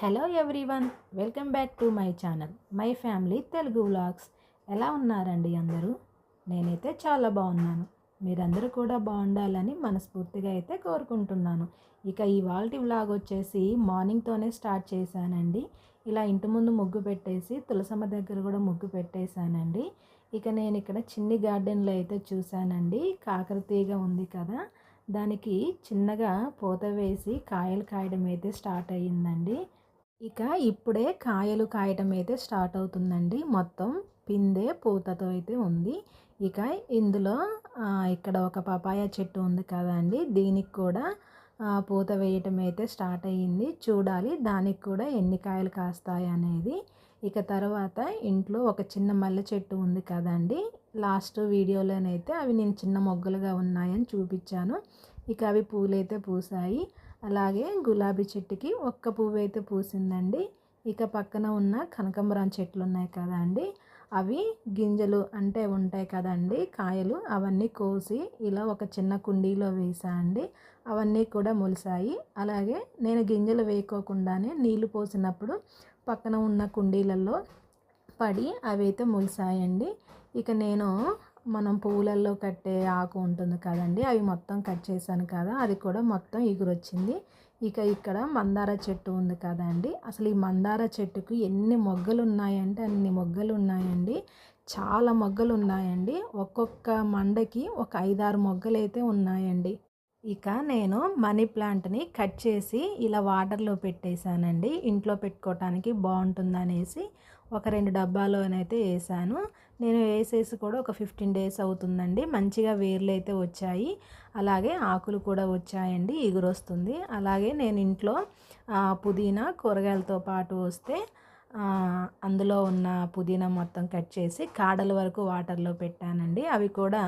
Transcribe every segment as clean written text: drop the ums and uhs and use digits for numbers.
Hello everyone, welcome back to my channel my family Telugu vlogs. ఎలా ఉన్నారండి అందరూ? నేనైతే చాలా బాగున్నాను. మీరందరూ కూడా బాగుండాలని మనస్ఫూర్తిగా అయితే కోరుకుంటున్నాను. ఇక ఇవాల్టి వ్లాగ్ వచ్చేసి మార్నింగ్తోనే స్టార్ట్ చేశానండి. ఇలా ఇంటి ముందు ముగ్గు పెట్టేసి తులసమ్మ దగ్గర కూడా ముగ్గు పెట్టేశానండి. ఇక నేను ఇక్కడ చిన్ని గార్డెన్లో అయితే చూశానండి, కాకరతీగ ఉంది కదా, దానికి చిన్నగా పూత వేసి కాయలు కాయడం అయితే స్టార్ట్ అయ్యిందండి. ఇక ఇప్పుడే కాయలు కాయటం అయితే స్టార్ట్ అవుతుందండి. మొత్తం పిందె పూతతో అయితే ఉంది. ఇక ఇందులో ఇక్కడ ఒక పపాయ చెట్టు ఉంది కదండి, దీనికి కూడా పూత వేయటం అయితే స్టార్ట్ అయ్యింది. చూడాలి దానికి కూడా ఎన్ని కాయలు కాస్తాయి అనేది. ఇక తర్వాత ఇంట్లో ఒక చిన్న మల్లె చెట్టు ఉంది కదండి, లాస్ట్ వీడియోలోనైతే అవి నేను చిన్న మొగ్గలుగా ఉన్నాయని చూపించాను. ఇక అవి పూలైతే పూసాయి. అలాగే గులాబీ చెట్టుకి ఒక్క పువ్వు అయితే పూసిందండి. ఇక పక్కన ఉన్న కనకాంబరం చెట్లు ఉన్నాయి కదా అండి, అవి గింజలు అంటే ఉంటాయి కదండి కాయలు, అవన్నీ కోసి ఇలా ఒక చిన్న కుండీలో వేసా అండి. అవన్నీ కూడా మొలిసాయి. అలాగే నేను గింజలు వేయకోకుండానే నీళ్లు పోసినప్పుడు పక్కన ఉన్న కుండీలలో పడి అవి అయితే మొలిసాయండి. ఇక నేను మనం పువ్వులలో కట్టే ఆకు ఉంటుంది కదండి, అవి మొత్తం కట్ చేశాను కదా, అది కూడా మొత్తం ఎగురొచ్చింది. ఇక ఇక్కడ మందార చెట్టు ఉంది కదండి, అసలు ఈ మందార చెట్టుకు ఎన్ని మొగ్గలు ఉన్నాయంటే అన్ని మొగ్గలు ఉన్నాయండి. చాలా మొగ్గలు ఉన్నాయండి. ఒక్కొక్క మండకి ఒక 5-6 మొగ్గలు అయితే ఉన్నాయండి. ఇక నేను మనీ ప్లాంట్ని కట్ చేసి ఇలా వాటర్లో పెట్టేశానండి. ఇంట్లో పెట్టుకోవటానికి బాగుంటుందనేసి ఒక 2 డబ్బాలోనైతే వేసాను. నేను వేసేసి కూడా ఒక 15 డేస్ అవుతుందండి. మంచిగా వేర్లు అయితే వచ్చాయి. అలాగే ఆకులు కూడా వచ్చాయండి, ఎగురొస్తుంది. అలాగే నేను ఇంట్లో పుదీనా కూరగాయలతో పాటు వస్తే అందులో ఉన్న పుదీనా మొత్తం కట్ చేసి కాడల వరకు వాటర్లో పెట్టానండి. అవి కూడా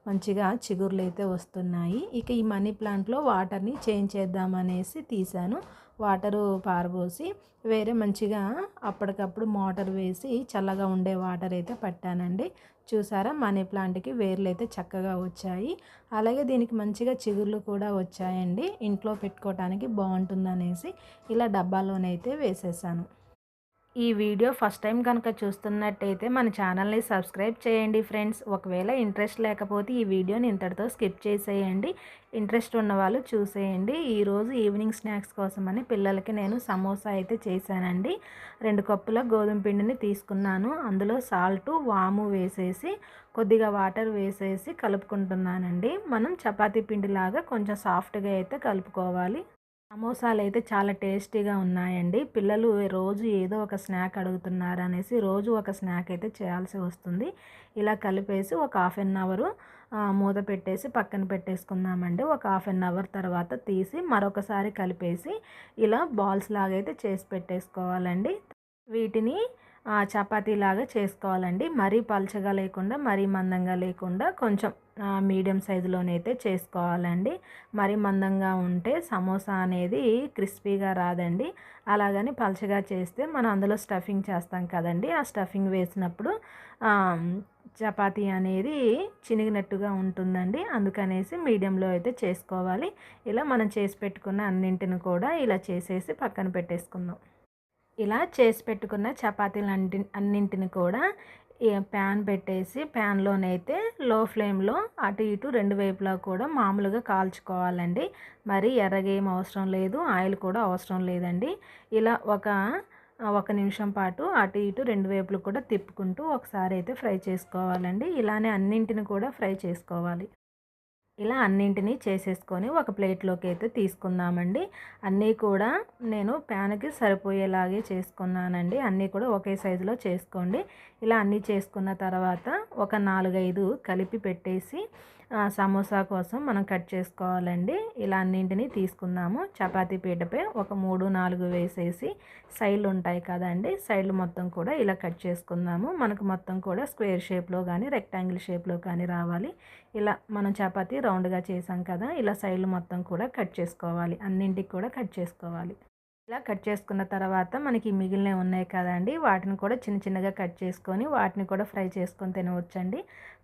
మంచిగా చిగుర్లు అయితే వస్తున్నాయి. ఇక ఈ మనీ ప్లాంట్లో వాటర్ని చేంజ్ చేద్దామనేసి తీసాను. వాటరు పారబోసి వేరే మంచిగా అప్పటికప్పుడు మోటార్ వేసి చల్లగా ఉండే వాటర్ అయితే పట్టానండి. చూసారా, మనీ ప్లాంట్కి వేర్లు అయితే చక్కగా వచ్చాయి. అలాగే దీనికి మంచిగా చిగుర్లు కూడా వచ్చాయండి. ఇంట్లో పెట్టుకోవటానికి బాగుంటుందనేసి ఇలా డబ్బాలోనైతే వేసేసాను. ఈ వీడియో ఫస్ట్ టైం కనుక చూస్తున్నట్టయితే మన ఛానల్ని సబ్స్క్రైబ్ చేయండి ఫ్రెండ్స్. ఒకవేళ ఇంట్రెస్ట్ లేకపోతే ఈ వీడియోని ఇంతటితో స్కిప్ చేసేయండి. ఇంట్రెస్ట్ ఉన్న వాళ్ళు చూసేయండి. ఈరోజు ఈవినింగ్ స్నాక్స్ కోసమని పిల్లలకి నేను సమోసా అయితే చేశానండి. 2 కప్పుల గోధుమ పిండిని తీసుకున్నాను. అందులో సాల్టు వాము వేసేసి కొద్దిగా వాటర్ వేసేసి కలుపుకుంటున్నానండి. మనం చపాతీ పిండిలాగా కొంచెం సాఫ్ట్గా అయితే కలుపుకోవాలి. సమోసాలు అయితే చాలా టేస్టీగా ఉన్నాయండి. పిల్లలు రోజు ఏదో ఒక స్నాక్ అడుగుతున్నారు అనేసి రోజు ఒక స్నాక్ అయితే చేయాల్సి వస్తుంది. ఇలా కలిపేసి ఒక హాఫ్ అన్ అవరు మూత పెట్టేసి పక్కన పెట్టేసుకుందామండి. ఒక హాఫ్ అన్ అవర్ తర్వాత తీసి మరొకసారి కలిపేసి ఇలా బాల్స్ లాగా అయితే చేసి పెట్టేసుకోవాలండి. వీటిని చపాతీలాగా చేసుకోవాలండి. మరీ పలచగా లేకుండా మరీ మందంగా లేకుండా కొంచెం మీడియం సైజులోనైతే చేసుకోవాలండి. మరీ మందంగా ఉంటే సమోసా అనేది క్రిస్పీగా రాదండి. అలాగని పలచగా చేస్తే మనం అందులో స్టఫింగ్ చేస్తాం కదండి, ఆ స్టఫింగ్ వేసినప్పుడు చపాతీ అనేది చినిగినట్టుగా ఉంటుందండి. అందుకనేసి మీడియంలో అయితే చేసుకోవాలి. ఇలా మనం చేసి పెట్టుకున్న అన్నింటిని కూడా ఇలా చేసేసి పక్కన పెట్టేసుకుందాం. ఇలా చేసి పెట్టుకున్న చపాతీలు అన్నింటిని కూడా ప్యాన్ పెట్టేసి ప్యాన్లోనైతే లో ఫ్లేమ్లో అటు ఇటు 2 వైపులా కూడా మామూలుగా కాల్చుకోవాలండి. మరి ఎర్రగా ఏం అవసరం లేదు, ఆయిల్ కూడా అవసరం లేదండి. ఇలా ఒక నిమిషం పాటు అటు ఇటు 2 వైపులు కూడా తిప్పుకుంటూ ఒకసారి అయితే ఫ్రై చేసుకోవాలండి. ఇలానే అన్నింటిని కూడా ఫ్రై చేసుకోవాలి. ఇలా అన్నింటినీ చేసేసుకొని ఒక ప్లేట్లోకి అయితే తీసుకుందామండి. అన్నీ కూడా నేను ప్యాన్కి సరిపోయేలాగే చేసుకున్నానండి. అన్నీ కూడా ఒకే సైజులో చేసుకోండి. ఇలా అన్నీ చేసుకున్న తర్వాత ఒక 4-5 కలిపి పెట్టేసి సమోసా కోసం మనం కట్ చేసుకోవాలండి. ఇలా అన్నింటినీ తీసుకుందాము. చపాతీ పీటపై ఒక 3-4 వేసేసి సైడ్లు ఉంటాయి కదండి, సైడ్లు మొత్తం కూడా ఇలా కట్ చేసుకుందాము. మనకు మొత్తం కూడా స్క్వేర్ షేప్లో కానీ రెక్టాంగిల్ షేప్లో కానీ రావాలి. ఇలా మనం చపాతీ రౌండ్గా చేసాం కదా, ఇలా సైడ్లు మొత్తం కూడా కట్ చేసుకోవాలి. అన్నింటికి కూడా కట్ చేసుకోవాలి. ఇలా కట్ చేసుకున్న తర్వాత మనకి మిగిలినవి ఉన్నాయి కదండి, వాటిని కూడా చిన్న చిన్నగా కట్ చేసుకొని వాటిని కూడా ఫ్రై చేసుకొని తినవచ్చండి.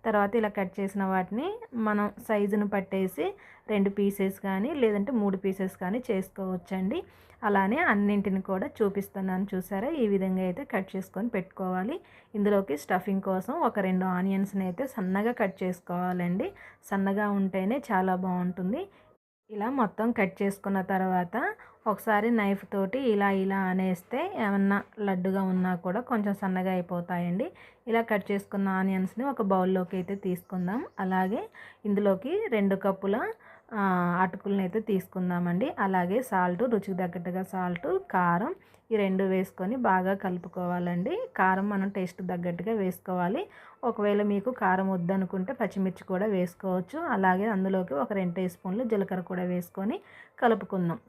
తర్వాత ఇలా కట్ చేసిన వాటిని మనం సైజును పట్టేసి 2 పీసెస్ కానీ లేదంటే 3 పీసెస్ కానీ చేసుకోవచ్చండి. అలానే అన్నింటిని కూడా చూపిస్తున్నాను చూసారా, ఈ విధంగా అయితే కట్ చేసుకొని పెట్టుకోవాలి. ఇందులోకి స్టఫింగ్ కోసం ఒక 2 ఆనియన్స్ని అయితే సన్నగా కట్ చేసుకోవాలండి. సన్నగా ఉంటేనే చాలా బాగుంటుంది. ఇలా మొత్తం కట్ చేసుకున్న తర్వాత ఒకసారి నైఫ్ తోటి ఇలా ఇలా అనేస్తే ఏమన్నా లడ్డుగా ఉన్నా కూడా కొంచెం సన్నగా అయిపోతాయండి. ఇలా కట్ చేసుకున్న ఆనియన్స్ని ఒక బౌల్లోకి అయితే తీసుకుందాం. అలాగే ఇందులోకి 2 కప్పుల అటుకులను అయితే తీసుకుందామండి. అలాగే సాల్ట్, రుచికి తగ్గట్టుగా సాల్ట్, కారం ఈ 2 వేసుకొని బాగా కలుపుకోవాలండి. కారం మనం టేస్ట్ తగ్గట్టుగా వేసుకోవాలి. ఒకవేళ మీకు కారం వద్దనుకుంటే పచ్చిమిర్చి కూడా వేసుకోవచ్చు. అలాగే అందులోకి ఒక 2 టీ స్పూన్లు జీలకర్ర కూడా వేసుకొని కలుపుకుందాం.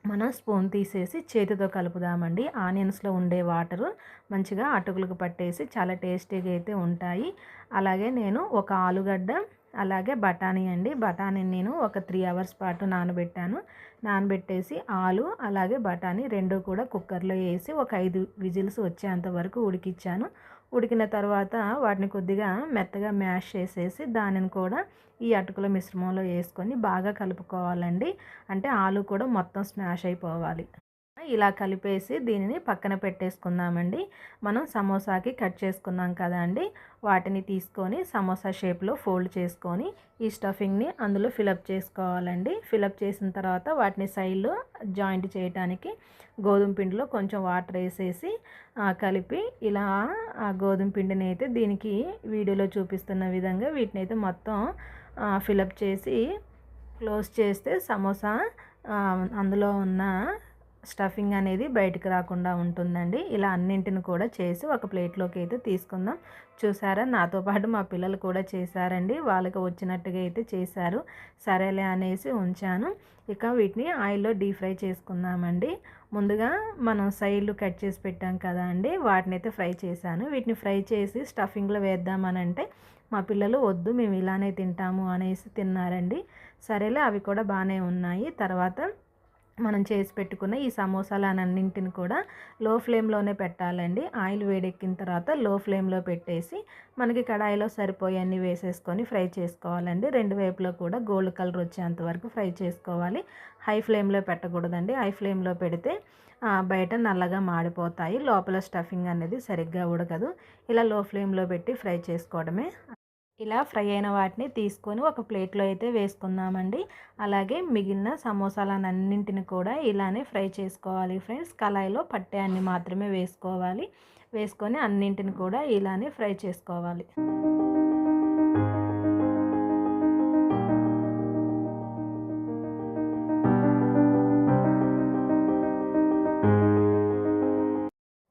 మనం స్పూన్ తీసేసి చేతితో కలుపుదామండి. ఆనియన్స్లో ఉండే వాటరు మంచిగా అటుకులకు పట్టేసి చాలా టేస్టీగా అయితే ఉంటాయి. అలాగే నేను ఒక ఆలుగడ్డ అలాగే బఠానీ అండి. బఠానీని నేను ఒక 3 అవర్స్ పాటు నానబెట్టేసి అలాగే బఠానీ 2 కూడా కుక్కర్లో వేసి ఒక 5 విజిల్స్ వచ్చేంత వరకు ఉడికిచ్చాను. ఉడికిన తర్వాత వాటిని కొద్దిగా మెత్తగా మ్యాష్ చేసేసి దానిని కూడా ఈ అటుకుల మిశ్రమంలో వేసుకొని బాగా కలుపుకోవాలండి. అంటే ఆలు కూడా మొత్తం స్మాష్ అయిపోవాలి. ఇలా కలిపేసి దీనిని పక్కన పెట్టేసుకుందామండి. మనం సమోసాకి కట్ చేసుకున్నాం కదా అండి, వాటిని తీసుకొని సమోసా షేప్లో ఫోల్డ్ చేసుకొని ఈ స్టఫింగ్ని అందులో ఫిలప్ చేసుకోవాలండి. ఫిలప్ చేసిన తర్వాత వాటిని సైడ్లో జాయింట్ చేయడానికి గోధుమ పిండిలో కొంచెం వాటర్ వేసేసి కలిపి ఇలా గోధుమ పిండిని అయితే దీనికి వీడియోలో చూపిస్తున్న విధంగా వీటిని అయితే మొత్తం ఫిలప్ చేసి క్లోజ్ చేస్తే సమోసా అందులో ఉన్న స్టఫింగ్ అనేది బయటకు రాకుండా ఉంటుందండి. ఇలా అన్నింటిని కూడా చేసి ఒక ప్లేట్లోకి అయితే తీసుకుందాం. చూసారా, నాతో పాటు మా పిల్లలు కూడా చేశారండి. వాళ్ళకి వచ్చినట్టుగా అయితే చేశారు. సరేలే అనేసి ఉంచాను. ఇక వీటిని ఆయిల్లో డీప్ ఫ్రై చేసుకుందామండి. ముందుగా మనం సైడ్లు కట్ చేసి పెట్టాం కదా అండి, వాటిని అయితే ఫ్రై చేశాను. వీటిని ఫ్రై చేసి స్టఫింగ్లో వేద్దామనంటే మా పిల్లలు వద్దు మేము ఇలానే తింటాము అనేసి తిన్నారండి. సరేలే అవి కూడా బాగానే ఉన్నాయి. తర్వాత మనం చేసి పెట్టుకున్న ఈ సమోసాలన్నింటిని కూడా లో ఫ్లేమ్లోనే పెట్టాలండి. ఆయిల్ వేడెక్కిన తర్వాత లో ఫ్లేమ్లో పెట్టేసి మనకి కడాయిలో సరిపోయన్నీ వేసేసుకొని ఫ్రై చేసుకోవాలండి. 2 వైపులో కూడా గోల్డ్ కలర్ వచ్చేంత వరకు ఫ్రై చేసుకోవాలి. హై ఫ్లేమ్లో పెట్టకూడదండి. హై ఫ్లేమ్లో పెడితే బయట నల్లగా మాడిపోతాయి, లోపల స్టఫింగ్ అనేది సరిగ్గా ఉడకదు. ఇలా లో ఫ్లేమ్లో పెట్టి ఫ్రై చేసుకోవడమే. ఇలా ఫ్రై అయిన వాటిని తీసుకొని ఒక ప్లేట్లో అయితే వేసుకుందామండి. అలాగే మిగిలిన సమోసాలన్నింటిని కూడా ఇలానే ఫ్రై చేసుకోవాలి ఫ్రెండ్స్. కళాయిలో పట్టే అన్ని మాత్రమే వేసుకోవాలి. వేసుకొని అన్నింటిని కూడా ఇలానే ఫ్రై చేసుకోవాలి.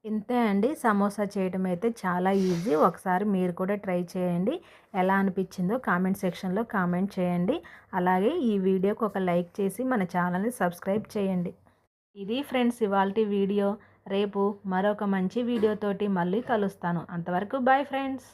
ఇంతే అండి, సమోసా చేయడం అయితే చాలా ఈజీ. ఒకసారి మీరు కూడా ట్రై చేయండి. ఎలా అనిపించిందో కామెంట్ సెక్షన్లో కామెంట్ చేయండి. అలాగే ఈ వీడియోకి ఒక లైక్ చేసి మన ఛానల్ని సబ్స్క్రైబ్ చేయండి. ఇది ఫ్రెండ్స్ ఇవాల్టి వీడియో. రేపు మరొక మంచి వీడియోతోటి మళ్ళీ కలుస్తాను. అంతవరకు బాయ్ ఫ్రెండ్స్.